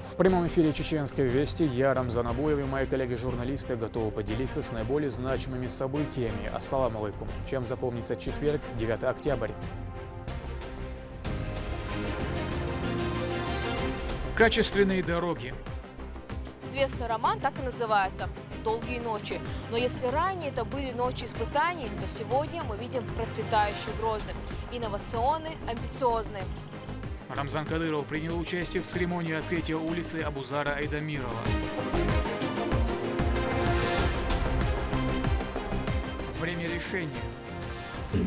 В прямом эфире «Чеченской вести» я, Рамзан Абуев, и мои коллеги-журналисты готовы поделиться с наиболее значимыми событиями. Ассаламу алейкум. Чем запомнится четверг, 9 октября. Качественные дороги. Известный роман так и называется «Долгие ночи». Но если ранее это были ночи испытаний, то сегодня мы видим процветающий Грозный, инновационный, амбициозный. Рамзан Кадыров принял участие в церемонии открытия улицы Абузара Айдамирова. Время решения.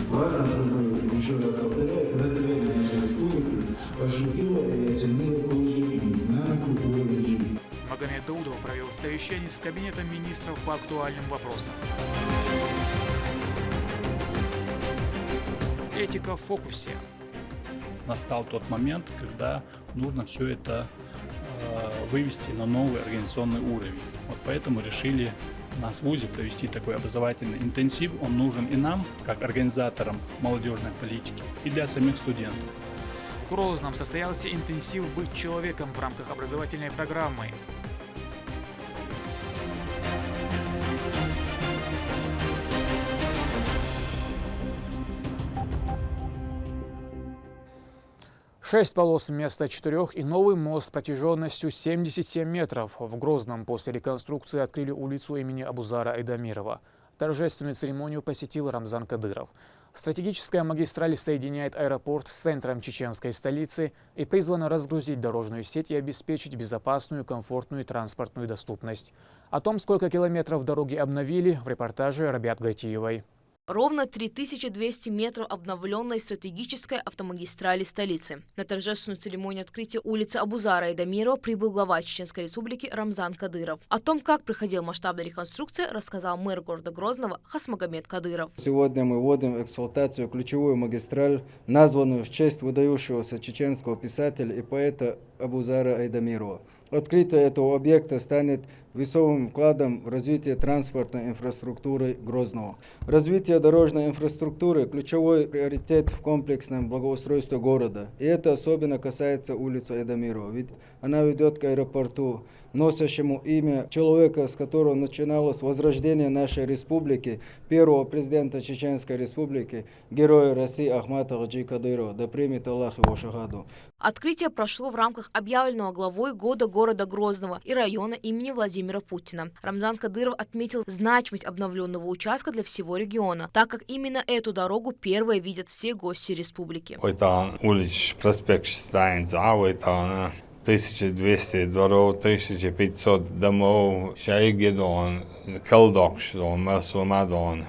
Важно, чтобы, еще раз повторяю, разделяли нашу республику, пошутила и оценила положение, динамику уровня жизни. Магомед Даудов провел совещание с Кабинетом министров по актуальным вопросам. Этика в фокусе. Настал тот момент, когда нужно все это вывести на новый организационный уровень. Вот поэтому решили у нас в ВУЗе провести такой образовательный интенсив. Он нужен и нам, как организаторам молодежной политики, и для самих студентов. В Грозном состоялся интенсив «Быть человеком» в рамках образовательной программы. Шесть полос вместо 4 и новый мост протяженностью 77 метров. В Грозном после реконструкции открыли улицу имени Абузара Айдамирова. Торжественную церемонию посетил Рамзан Кадыров. Стратегическая магистраль соединяет аэропорт с центром чеченской столицы и призвана разгрузить дорожную сеть и обеспечить безопасную, комфортную и транспортную доступность. О том, сколько километров дороги обновили, в репортаже Рабиат Гайтиевой. Ровно 3200 метров обновленной стратегической автомагистрали столицы. На торжественную церемонию открытия улицы Абузара Айдамирова прибыл глава Чеченской республики Рамзан Кадыров. О том, как проходила масштабная реконструкция, рассказал мэр города Грозного Хасмагомед Кадыров. Сегодня мы вводим в эксплуатацию ключевую магистраль, названную в честь выдающегося чеченского писателя и поэта Абузара Айдамирова. Открытие этого объекта станет весомым вкладом в развитие транспортной инфраструктуры Грозного. Развитие дорожной инфраструктуры – ключевой приоритет в комплексном благоустройстве города. И это особенно касается улицы Айдамирова, ведь она ведет к аэропорту, носящему имя человека, с которого начиналось возрождение нашей республики, первого президента Чеченской республики, героя России Ахмата Хаджи Кадырова. Да примет Аллах его шагаду. Открытие прошло в рамках объявленного главой года города Грозного и района имени Владимира Путина. Рамзан Кадыров отметил значимость обновленного участка для всего региона, так как именно эту дорогу первые видят все гости республики. 1200 дворов, 1500 домов, шайгидон, калдокшдон, масумадон,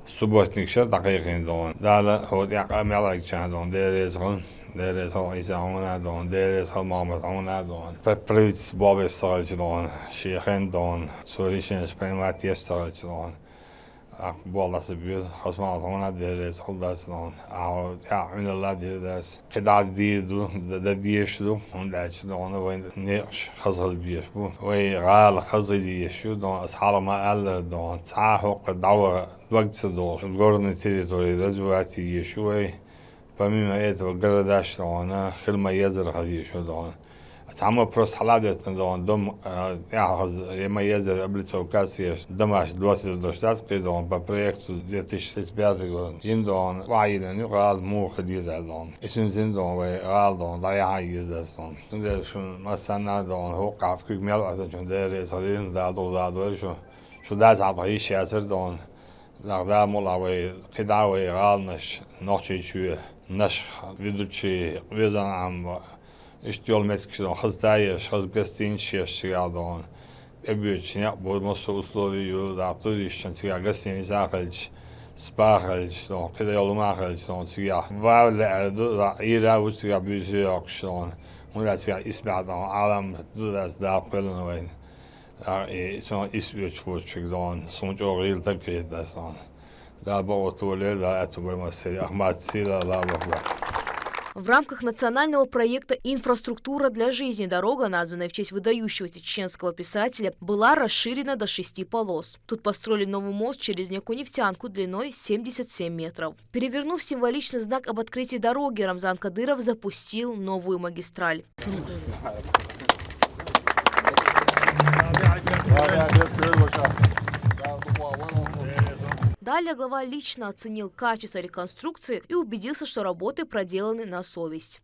субботникшер дакиqindon. Дала вот я камелайчадон, дерезон, дерезон изаунадон, дерезон мамадонадон. Пепрюц бобесалждон, шейхендон, суришен спенватьесталждон. Bolası bir hasmalatona deriz oldasın. Ya ünlüler deriz. Kadar değildi, da değişti. Onda işte onu ve ne hazır bir bu. Ve gal hazır değişti. Don ashalama eller don. Sahuk davar vakti don. Gorni teritori rezuvati değişti ve помимо этого города она хилма язер хадишу don. Там просто халадет дом, я езжу облицовкации домаш 20 по проекту 2035 год. Индон, вайден, рал мух дизелдон. Исүнзин дон, рал дон, да я ездон. Тут шун масана дон, хокап кюгмел атачун дерес, халин да шо да затаи шатер дон. Да мола вей кидавей ралнаш ночи чуе. Наш ведущий везан İşte metkişten hastayış, gastiniş yağdan. Ebüçün ya bu nasıl usluyu da turişten siga gastiniş akılç. Sparılç, don keda yoluma akılç, don siga. Vavle erdu da ira bu siga büyüsü yokşton. Muna siga ismadan alam dudas da pılın veyn. Son isbüç vurçuk don sonuç o yıl takdir da son. Da bu otole da etubulması Ahmet Sila la bakla. В рамках национального проекта «Инфраструктура для жизни» дорога, названная в честь выдающегося чеченского писателя, была расширена до 6 полос. Тут построили новый мост через реку Нефтянку длиной 77 метров. Перевернув символичный знак об открытии дороги, Рамзан Кадыров запустил новую магистраль. Далее глава лично оценил качество реконструкции и убедился, что работы проделаны на совесть.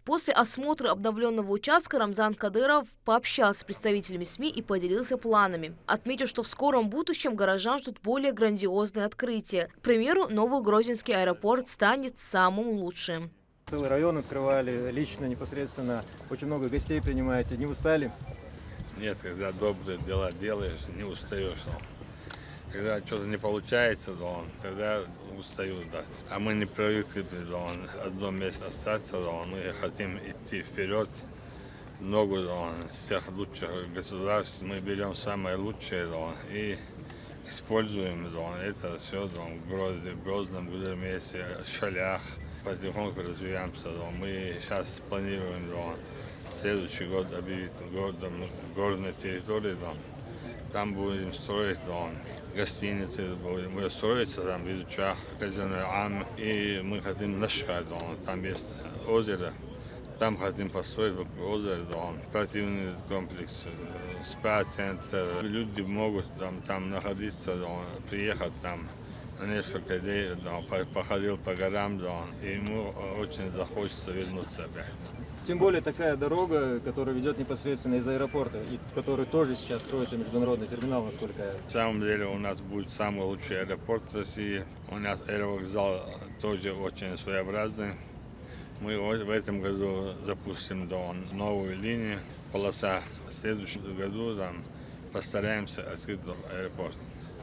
После осмотра обновленного участка Рамзан Кадыров пообщался с представителями СМИ и поделился планами. Отметил, что в скором будущем горожан ждут более грандиозные открытия. К примеру, новый Грозинский аэропорт станет самым лучшим. Целый район открывали, лично, непосредственно. Очень много гостей принимаете. Не устали? Нет, когда добрые дела делаешь, не устаешь. Когда что-то не получается, тогда устаю. Да. А мы не привыкли в одном месте остаться, мы хотим идти вперед. Много всех лучших государств. Мы берем самое лучшее и используем это все в Грозном, Гудермесе, Шалях. Потихоньку развиваемся. Мы сейчас планируем следующий год объявить городом горной территории. Там будем строить гостиницы, будем строиться там в Изучах, казино Ам. И мы хотим Нашхад, там есть озеро. Там хотим построить озеро, спортивный комплекс, спа-центр. Люди могут там находиться, приехать там на несколько дней, походил по горам, и ему очень захочется вернуться опять. Тем более такая дорога, которая ведет непосредственно из аэропорта, и который тоже сейчас строится международный терминал, насколько я... На самом деле у нас будет самый лучший аэропорт в России. У нас аэровокзал тоже очень своеобразный. Мы в этом году запустим новую линию, полоса. В следующем году постараемся открыть аэропорт.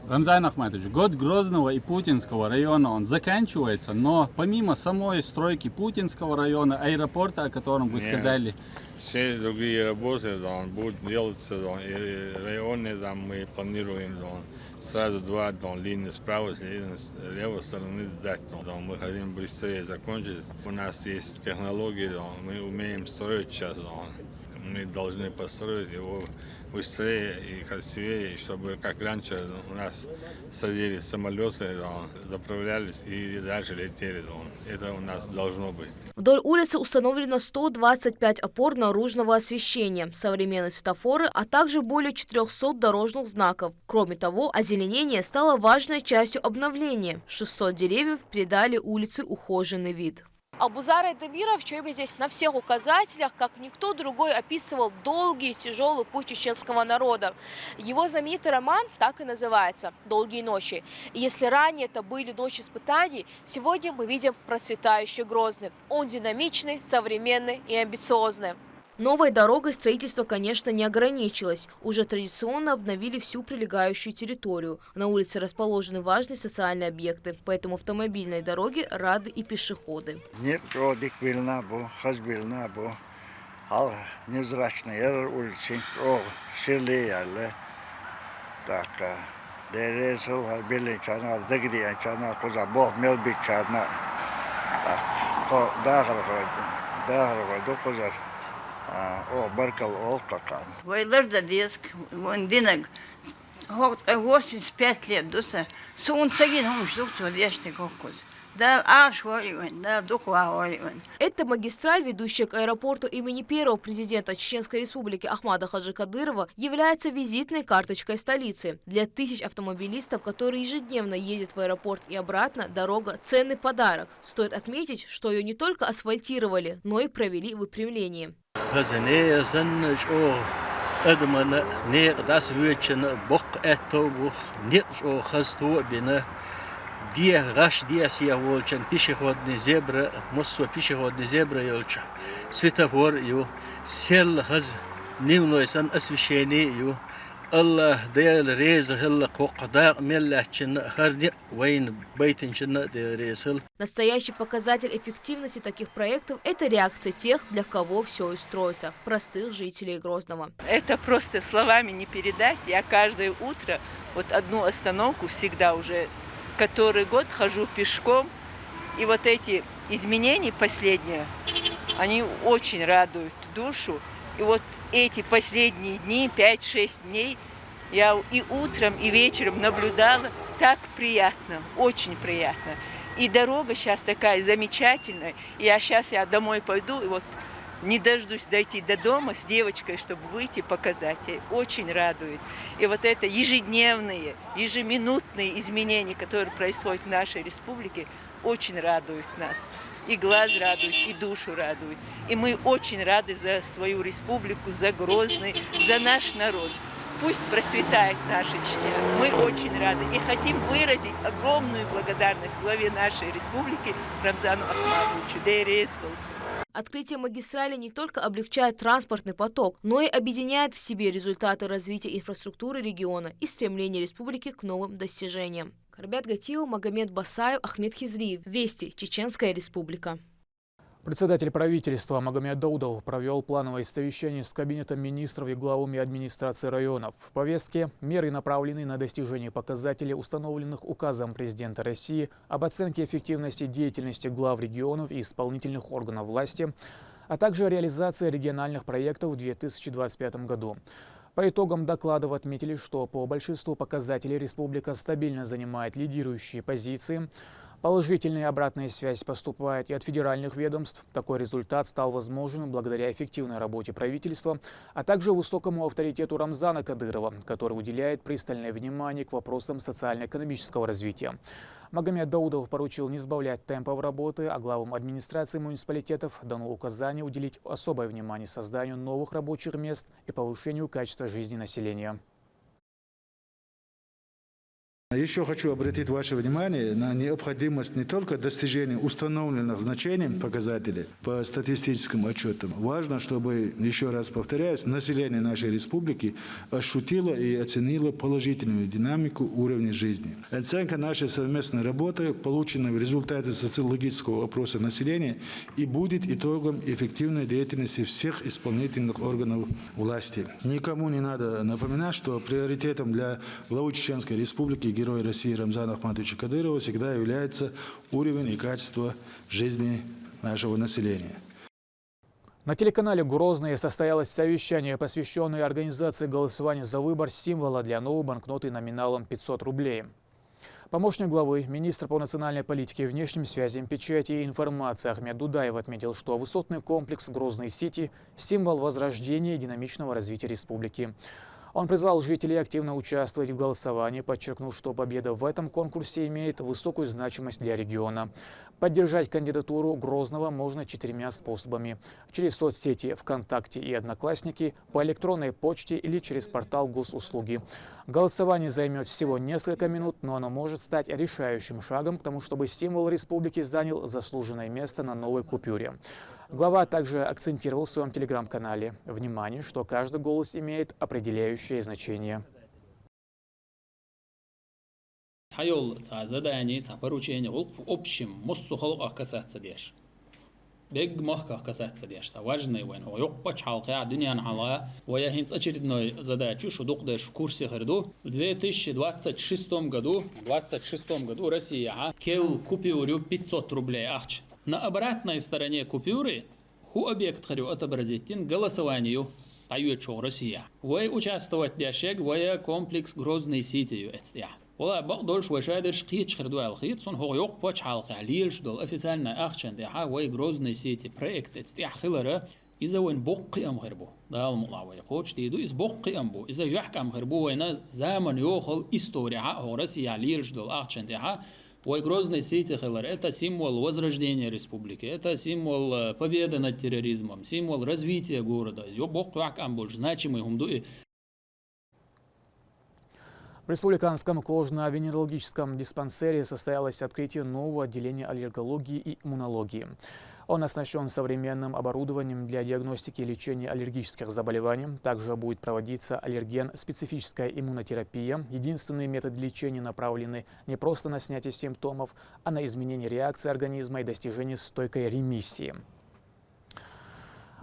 Рамзан Ахматович, год Грозного и Путинского района, он заканчивается, но помимо самой стройки Путинского района, аэропорта, о котором вы сказали... Все другие работы будут делаться, и районы мы планируем сразу два линии справа и с левой стороны дать. Мы хотим быстрее закончить. У нас есть технологии, мы умеем строить сейчас. Мы должны построить его быстрее и красивее, чтобы как раньше у нас садились самолеты, заправлялись и дальше летели. Это у нас должно быть. Вдоль улицы установлено 125 опор наружного освещения, современные светофоры, а также более 400 дорожных знаков. Кроме того, озеленение стало важной частью обновления. 600 деревьев придали улице ухоженный вид. Абузар Айдамиров, чье здесь на всех указателях, как никто другой, описывал долгий и тяжелый путь чеченского народа. Его знаменитый роман так и называется «Долгие ночи». И если ранее это были ночи испытаний, сегодня мы видим процветающий Грозный. Он динамичный, современный и амбициозный. Новой дорогой строительство, конечно, не ограничилось. Уже традиционно обновили всю прилегающую территорию. На улице расположены важные социальные объекты, поэтому автомобильной дороге рады и пешеходы. Нет, родик вильна бу, хаз вильна бу, ал невзрачные улицы, селе, так, дерезл, беличана, дегдиячана, куза, бог мелбичана, дагрга, докузар. О, баркал олкакан. Вайлар да диск, вон динаг. 85 лет, дуса. Сун сагин хом штук сводяшный кокус. Да аш воливан, да дукла воливан. Это магистраль, ведущая к аэропорту имени первого президента Чеченской Республики Ахмада Хаджи Кадырова, является визитной карточкой столицы. Для тысяч автомобилистов, которые ежедневно ездят в аэропорт и обратно, дорога – ценный подарок. Стоит отметить, что ее не только асфальтировали, но и провели выпрямление. أدمن نيق داس ويتشن بق أتوبو نيق خزتو بنا ديه غش ديه سياولشن пешеходный зебра мосо пешеходный зебра ёлча светофор ю сел хаз дневной сан освещение ю الله ديال ريز هلا قداق ملحشن هرني وين بيتنشن ديريسل. Настоящий показатель эффективности таких проектов – это реакция тех, для кого все и строится – простых жителей Грозного. Это просто словами не передать. Я каждое утро вот одну остановку всегда уже который год хожу пешком. И вот эти изменения последние, они очень радуют душу. И вот эти последние дни, 5-6 дней, я и утром, и вечером наблюдала. Так приятно, очень приятно. И дорога сейчас такая замечательная. Сейчас я домой пойду, и вот не дождусь дойти до дома с девочкой, чтобы выйти показать ей. Очень радует. И вот это ежедневные, ежеминутные изменения, которые происходят в нашей республике, очень радуют нас. И глаз радует, и душу радует. И мы очень рады за свою республику, за Грозный, за наш народ. Пусть процветает наша Чечня. Мы очень рады и хотим выразить огромную благодарность главе нашей республики Рамзану Ахматовичу. Открытие магистрали не только облегчает транспортный поток, но и объединяет в себе результаты развития инфраструктуры региона и стремление республики к новым достижениям. Карбят Гатиев, Магомед Басаев, Ахмед Хизриев. Вести. Чеченская республика. Председатель правительства Магомед Даудов провел плановое совещание с Кабинетом министров и главами администрации районов. В повестке меры направлены на достижение показателей, установленных указом президента России об оценке эффективности деятельности глав регионов и исполнительных органов власти, а также реализации региональных проектов в 2025 году. По итогам докладов отметили, что по большинству показателей республика стабильно занимает лидирующие позиции. Положительная обратная связь поступает и от федеральных ведомств. Такой результат стал возможен благодаря эффективной работе правительства, а также высокому авторитету Рамзана Кадырова, который уделяет пристальное внимание к вопросам социально-экономического развития. Магомед Даудов поручил не сбавлять темпов работы, а главам администрации муниципалитетов дано указание уделить особое внимание созданию новых рабочих мест и повышению качества жизни населения. Еще хочу обратить ваше внимание на необходимость не только достижения установленных значений показателей по статистическим отчетам. Важно, чтобы, еще раз повторяюсь, население нашей республики ощутило и оценило положительную динамику уровня жизни. Оценка нашей совместной работы, полученная в результате социологического опроса населения, и будет итогом эффективной деятельности всех исполнительных органов власти. Никому не надо напоминать, что приоритетом для главы Чеченской республики Герой России Рамзана Ахматовича Кадырова всегда является уровень и качество жизни нашего населения. На телеканале «Грозный» состоялось совещание, посвященное организации голосования за выбор символа для новой банкноты номиналом 500 рублей. Помощник главы, министр по национальной политике, внешним связям, печати и информации Ахмед Дудаев отметил, что высотный комплекс «Грозный-Сити» – символ возрождения и динамичного развития республики. Он призвал жителей активно участвовать в голосовании, подчеркнув, что победа в этом конкурсе имеет высокую значимость для региона. Поддержать кандидатуру Грозного можно 4 способами: через соцсети ВКонтакте и Одноклассники, по электронной почте или через портал госуслуги. Голосование займет всего несколько минут, но оно может стать решающим шагом к тому, чтобы символ республики занял заслуженное место на новой купюре. Глава также акцентировал в своем телеграм-канале внимание, что каждый голос имеет определяющее значение. Бег махках касаться деш, важный вен, ойокпач халка дуньян хала, вояхинц очередной задачу, что докдеш в курсе харду. В 2026 году Россия кел купюру 500 рублей ахч. На обратной стороне купюры ху объект харю отобразить голосованию таючо Россия. Вы участвовать дешег, вы комплекс Грозный сетью эцтя. والله بقدرش وشادرش قيتش خردوا الخيط صن هو يقبش حلقة ليلش دول أفيسالنا أخشن دي حاوي Грозный سيتي проект استيح خلرة إذا وين بقي أم خربو ده المطلع ويقوش تيدو إذا بقي أم بو إذا يحكم خربو وين زمن يوخل история هو Россия ليلش دول أخشن دي Ой, Грозный сети хелер – это символ возрождения республики, это символ победы над терроризмом, символ развития города. Бог больше значимый гумдуи. В Республиканском кожно-венерологическом диспансере состоялось открытие нового отделения аллергологии и иммунологии. Он оснащен современным оборудованием для диагностики и лечения аллергических заболеваний. Также будет проводиться аллерген-специфическая иммунотерапия. Единственный метод лечения направлены не просто на снятие симптомов, а на изменение реакции организма и достижение стойкой ремиссии.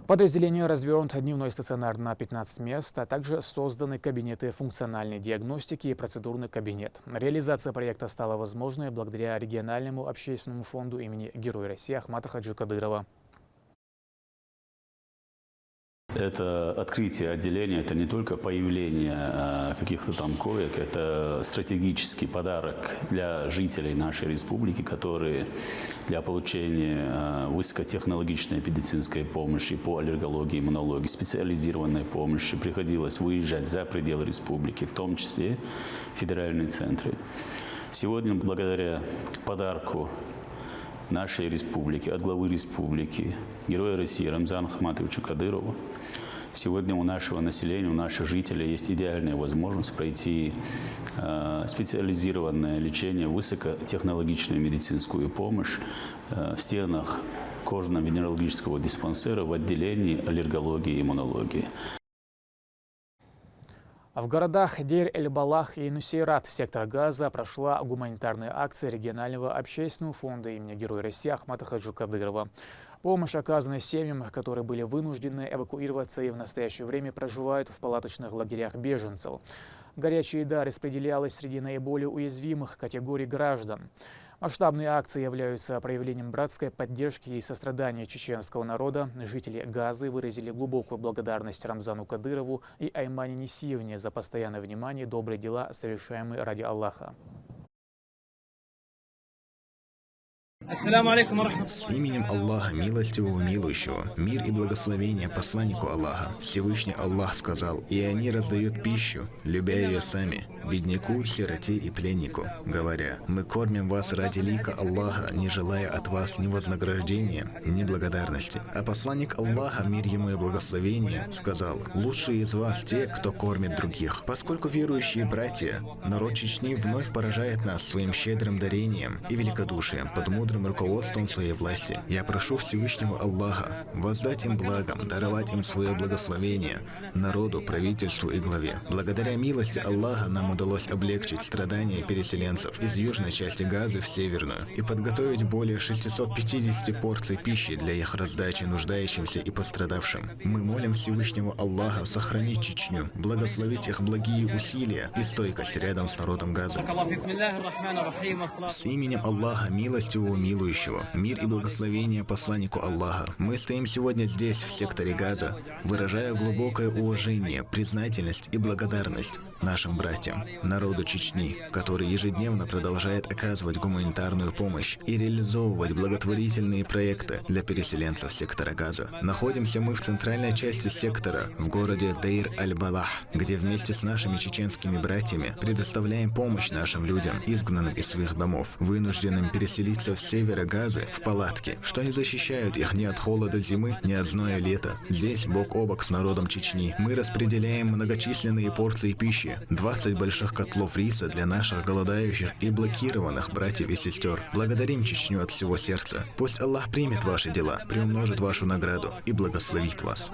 Подразделение развернут дневной стационар на 15 мест, а также созданы кабинеты функциональной диагностики и процедурный кабинет. Реализация проекта стала возможной благодаря региональному общественному фонду имени Героя России Ахмата Хаджи Кадырова. Это открытие отделения, это не только появление каких-то там коек, это стратегический подарок для жителей нашей республики, которые для получения высокотехнологичной медицинской помощи по аллергологии, иммунологии, специализированной помощи приходилось выезжать за пределы республики, в том числе федеральные центры. Сегодня, благодаря подарку нашей республики, от главы республики, Героя России Рамзана Ахматовича Кадырова, сегодня у нашего населения, у наших жителей есть идеальная возможность пройти специализированное лечение, высокотехнологичную медицинскую помощь в стенах кожно-венерологического диспансера в отделении аллергологии и иммунологии. В городах Дейр-эль-Балах и Нусейрат сектора Газа прошла гуманитарная акция регионального общественного фонда имени Героя России Ахмата Хаджи Кадырова. Помощь оказана семьям, которые были вынуждены эвакуироваться и в настоящее время проживают в палаточных лагерях беженцев. Горячая еда распределялась среди наиболее уязвимых категорий граждан. Масштабные акции являются проявлением братской поддержки и сострадания чеченского народа. Жители Газы выразили глубокую благодарность Рамзану Кадырову и Аймане Несиевне за постоянное внимание и добрые дела, совершаемые ради Аллаха. С именем Аллаха, милостивого, милующего, мир и благословение посланнику Аллаха. Всевышний Аллах сказал: «И они раздают пищу, любя ее сами, бедняку, сироте и пленнику, говоря: мы кормим вас ради лика Аллаха, не желая от вас ни вознаграждения, ни благодарности». А посланник Аллаха, мир ему и благословение, сказал: «Лучшие из вас те, кто кормит других». Поскольку верующие братья, народ Чечни вновь поражает нас своим щедрым дарением и великодушием под мудрым руководством своей власти. Я прошу Всевышнего Аллаха воздать им благом, даровать им свое благословение, народу, правительству и главе. Благодаря милости Аллаха нам удалось облегчить страдания переселенцев из южной части Газы в северную и подготовить более 650 порций пищи для их раздачи нуждающимся и пострадавшим. Мы молим Всевышнего Аллаха сохранить Чечню, благословить их благие усилия и стойкость рядом с народом Газы. С именем Аллаха, милостивого, милующего, мир и благословение посланнику Аллаха. Мы стоим сегодня здесь, в секторе Газа, выражая глубокое уважение, признательность и благодарность нашим братьям, народу Чечни, который ежедневно продолжает оказывать гуманитарную помощь и реализовывать благотворительные проекты для переселенцев сектора Газа. Находимся мы в центральной части сектора, в городе Дейр-аль-Балах, где вместе с нашими чеченскими братьями предоставляем помощь нашим людям, изгнанным из своих домов, вынужденным переселиться в севера Газы в палатки, что не защищают их ни от холода зимы, ни от зноя лета. Здесь, бок о бок с народом Чечни, мы распределяем многочисленные порции пищи, 20 больших котлов риса для наших голодающих и блокированных братьев и сестер. Благодарим Чечню от всего сердца. Пусть Аллах примет ваши дела, приумножит вашу награду и благословит вас.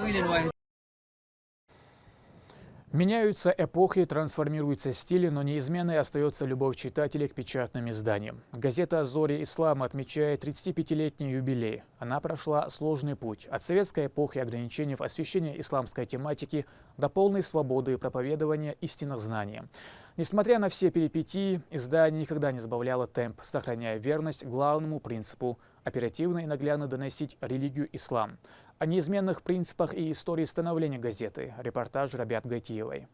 Меняются эпохи, трансформируются стили, но неизменной остается любовь читателей к печатным изданиям. Газета «Зори Ислама» отмечает 35-летний юбилей. Она прошла сложный путь от советской эпохи ограничений в освещении исламской тематики до полной свободы проповедования истинных знаний. Несмотря на все перипетии, издание никогда не сбавляло темп, сохраняя верность главному принципу – оперативно и наглядно доносить религию ислам. О неизменных принципах и истории становления газеты. Репортаж Рабиат Гайтиевой.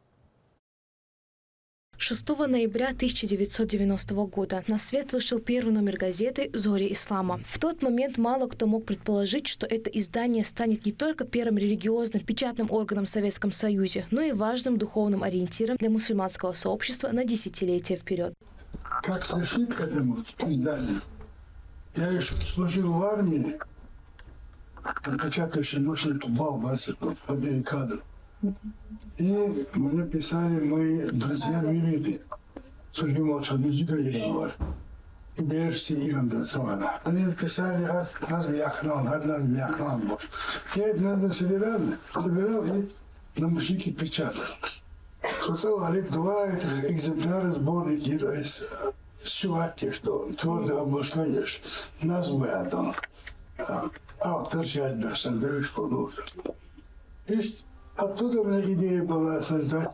6 ноября 1990 года на свет вышел первый номер газеты «Зори Ислама». В тот момент мало кто мог предположить, что это издание станет не только первым религиозным печатным органом в Советском Союзе, но и важным духовным ориентиром для мусульманского сообщества на десятилетия вперед. Как пришли к этому изданию? Я еще служил в армии, печатающий мощный попал в отделе кадров. И мне писали мои друзья мюриды, Сухимов Чабиджигалиевы var. И Берси Игорь Савана. Они писали нас в Яхнан. Я это надо собирал и на мужики печатал. Создавали 2 экземпляра сборники сшивать, что твердая обложка есть. Назвы там. автор Жадбасан, Дэвиш Фолуза. И оттуда у меня идея была создать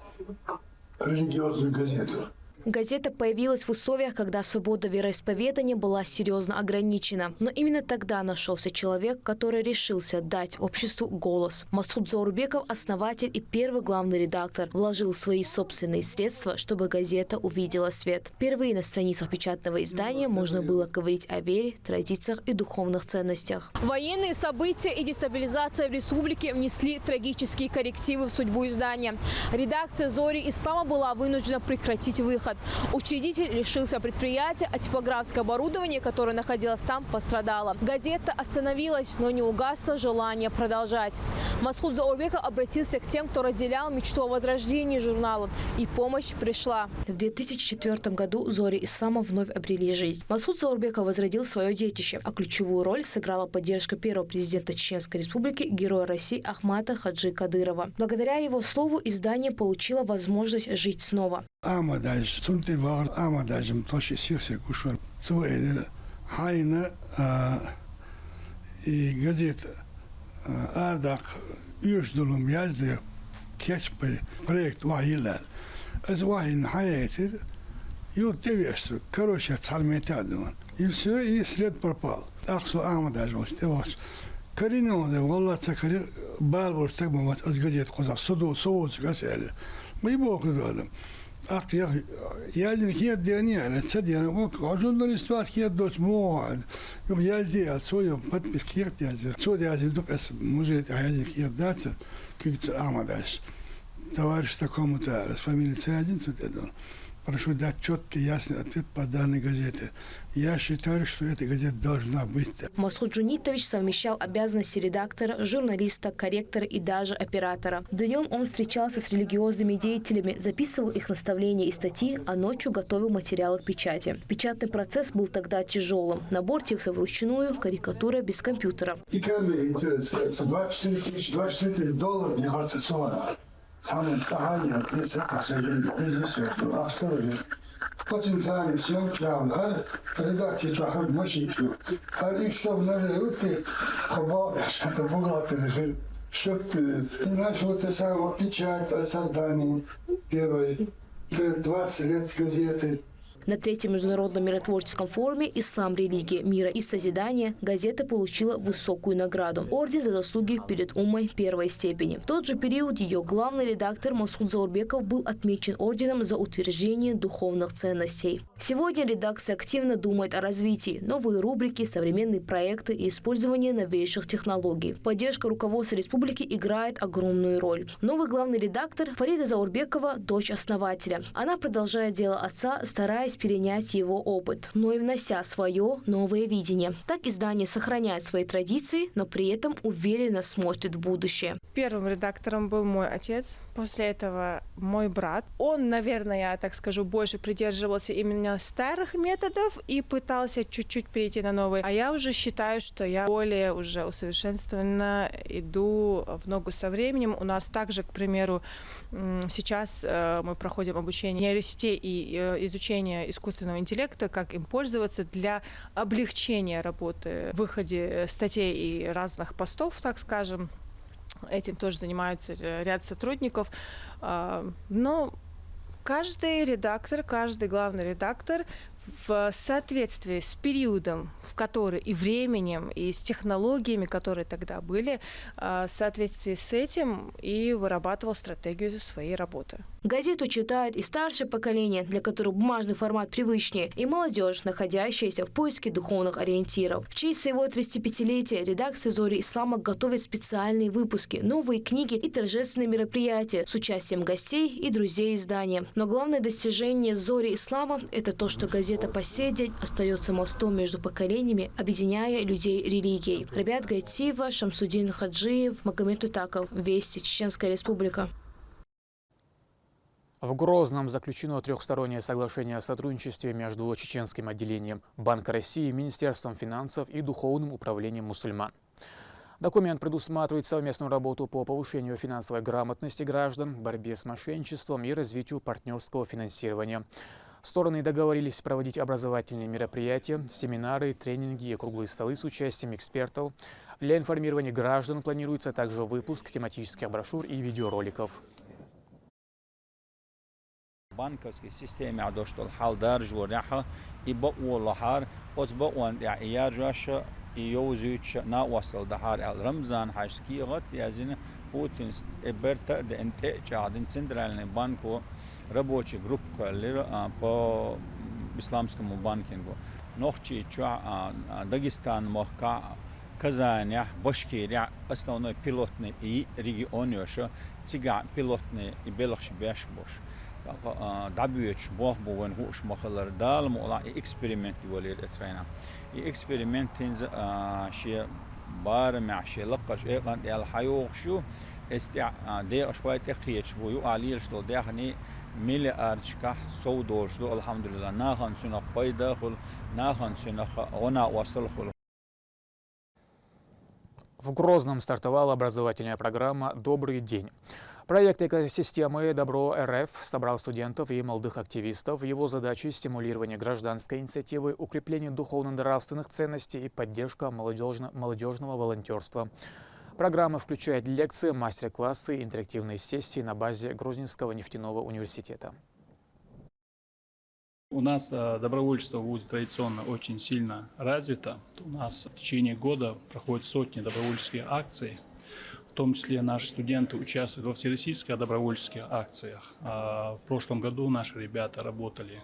религиозную газету. Газета появилась в условиях, когда свобода вероисповедания была серьезно ограничена. Но именно тогда нашелся человек, который решился дать обществу голос. Масуд Заурбеков, основатель и первый главный редактор, вложил свои собственные средства, чтобы газета увидела свет. Впервые на страницах печатного издания можно было говорить о вере, традициях и духовных ценностях. Военные события и дестабилизация в республике внесли трагические коррективы в судьбу издания. Редакция «Зори Ислама» была вынуждена прекратить выход. Учредитель лишился предприятия, а типографское оборудование, которое находилось там, пострадало. Газета остановилась, но не угасло желание продолжать. Масуд Заурбеков обратился к тем, кто разделял мечту о возрождении журнала, и помощь пришла. В 2004 году «Зори Ислама» вновь обрели жизнь. Масуд Заурбеков возродил свое детище, а ключевую роль сыграла поддержка первого президента Чеченской республики, героя России Ахмата Хаджи Кадырова. Благодаря его слову издание получило возможность жить снова. Амадаж, сумти вар, амадажем, тоши сирсе кушвар, цвейдер, хайна и газета ардак юждулум язды кечпы проект вахилал. Аз вахин хаятир, ю девешсу, короче, царметядуман. И все, и след пропал. Ахсу амадажем, стеваш. Кариноде, валла цакари, балбуш так мамат, аз газет коза, суду, совуц, гасели. Мы бог идвалим. Ах, я один хед дерни, цадер, вот журналист хед дочь мод. Я сделал свой подпись хед дядя. Что дядя только музей дядя хед дядя, как-то амадаш. Товарищ такому-то, с фамилией Цадин, прошу дать четкий, ясный ответ по данной газете. Я считаю, что эта газета должна быть. Масуд Джунитович совмещал обязанности редактора, журналиста, корректора и даже оператора. Днем он встречался с религиозными деятелями, записывал их наставления и статьи, а ночью готовил материалы к печати. Печатный процесс был тогда тяжелым. Набор текстов вручную, карикатура без компьютера. И камеры интересуются. $24 не артицовано. Самым саханием, если так сказать, режиссер, автор. Потом сами съемки, редакции чахат мочики. А еще в нашей руке хвалишь, это бухгалтер, что ты. Понимаешь, вот это самое печать, создание первой, 20 лет газеты. На третьем международном миротворческом форуме «Ислам, религия, мира и созидания» газета получила высокую награду – орден за заслуги перед уммой первой степени. В тот же период ее главный редактор Масуд Заурбеков был отмечен орденом за утверждение духовных ценностей. Сегодня редакция активно думает о развитии, новые рубрики, современные проекты и использование новейших технологий. Поддержка руководства республики играет огромную роль. Новый главный редактор Фарида Заурбекова – дочь основателя. Она продолжает дело отца, стараясь перенять его опыт, но и внося свое новое видение. Так издание сохраняет свои традиции, но при этом уверенно смотрит в будущее. Первым редактором был мой отец, после этого мой брат. Он, наверное, я так скажу, больше придерживался именно старых методов и пытался чуть-чуть перейти на новые. А я уже считаю, что я более уже усовершенствованно иду в ногу со временем. У нас также, к примеру, сейчас мы проходим обучение нейросетей и изучение искусственного интеллекта, как им пользоваться для облегчения работы в выходе статей и разных постов, так скажем. Этим тоже занимаются ряд сотрудников. Но каждый редактор, каждый главный редактор в соответствии с периодом, в который и временем, и с технологиями, которые тогда были, в соответствии с этим и вырабатывал стратегию своей работы. Газету читают и старшее поколение, для которого бумажный формат привычнее, и молодежь, находящаяся в поиске духовных ориентиров. В честь своего 35-летия редакция «Зори Ислама» готовит специальные выпуски, новые книги и торжественные мероприятия с участием гостей и друзей издания. Но главное достижение «Зори Ислама» – это то, что газета по сей день остается мостом между поколениями, объединяя людей религией. Рабиат Гайтиева, Шамсудин Хаджиев, Магомед Тутаков. Вести, Чеченская республика. В Грозном заключено трехстороннее соглашение о сотрудничестве между чеченским отделением Банка России, Министерством финансов и Духовным управлением мусульман. Документ предусматривает совместную работу по повышению финансовой грамотности граждан, борьбе с мошенничеством и развитию партнерского финансирования. Стороны договорились проводить образовательные мероприятия, семинары, тренинги и круглые столы с участием экспертов. Для информирования граждан планируется также выпуск тематических брошюр и видеороликов. банковской системе адоштол халдар жворяха и баулахар от баун я жаша и йозуч на wasal дахар ал рамзан хашки гот язин путин эберта де энте чадин центральный банку рабочий групп по исламскому банкингу нохчи ча Дагестан мохка Казань, Башкирия, основной пилотный и регион еще, тига пилотный и белахшибеш бош. Дабюч бог бовен хуш махалар дал мола эксперимент волер эцрена. И эксперимент инз ши бар معشي لقش ايقان ديال حيوق شو استع دي اشويه تقيش بو عليل شتو دهني مليارشكا سودور شتو الحمد لله ناخن سنه بايداخل ناخن سنه وانا وصل В Грозном стартовала образовательная программа «Добрый день». Проект экосистемы «Добро РФ» собрал студентов и молодых активистов. Его задачей – стимулирование гражданской инициативы, укрепление духовно-нравственных ценностей и поддержка молодежного волонтерства. Программа включает лекции, мастер-классы и интерактивные сессии на базе Грозненского нефтяного университета. У нас добровольчество в ВУЗе традиционно очень сильно развито. У нас в течение года проходят сотни добровольческих акций. В том числе наши студенты участвуют во всероссийских добровольческих акциях. В прошлом году наши ребята работали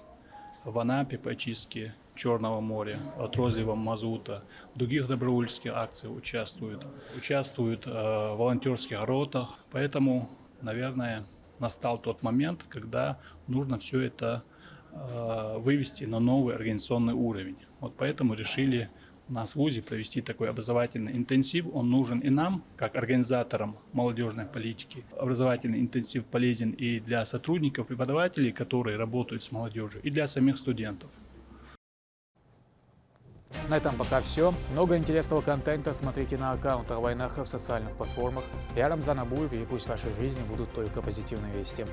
в Анапе по очистке Черного моря от розлива мазута. В других добровольческих акциях участвуют в волонтерских ротах. Поэтому, наверное, настал тот момент, когда нужно все это вывести на новый организационный уровень. Вот поэтому решили у нас в ВУЗе провести такой образовательный интенсив. Он нужен и нам, как организаторам молодежной политики. Образовательный интенсив полезен и для сотрудников, преподавателей, которые работают с молодежью, и для самих студентов. На этом пока все. Много интересного контента смотрите на аккаунтах Вайнаха в социальных платформах. Я Рамзан Абуев, и пусть в вашей жизни будут только позитивные вести.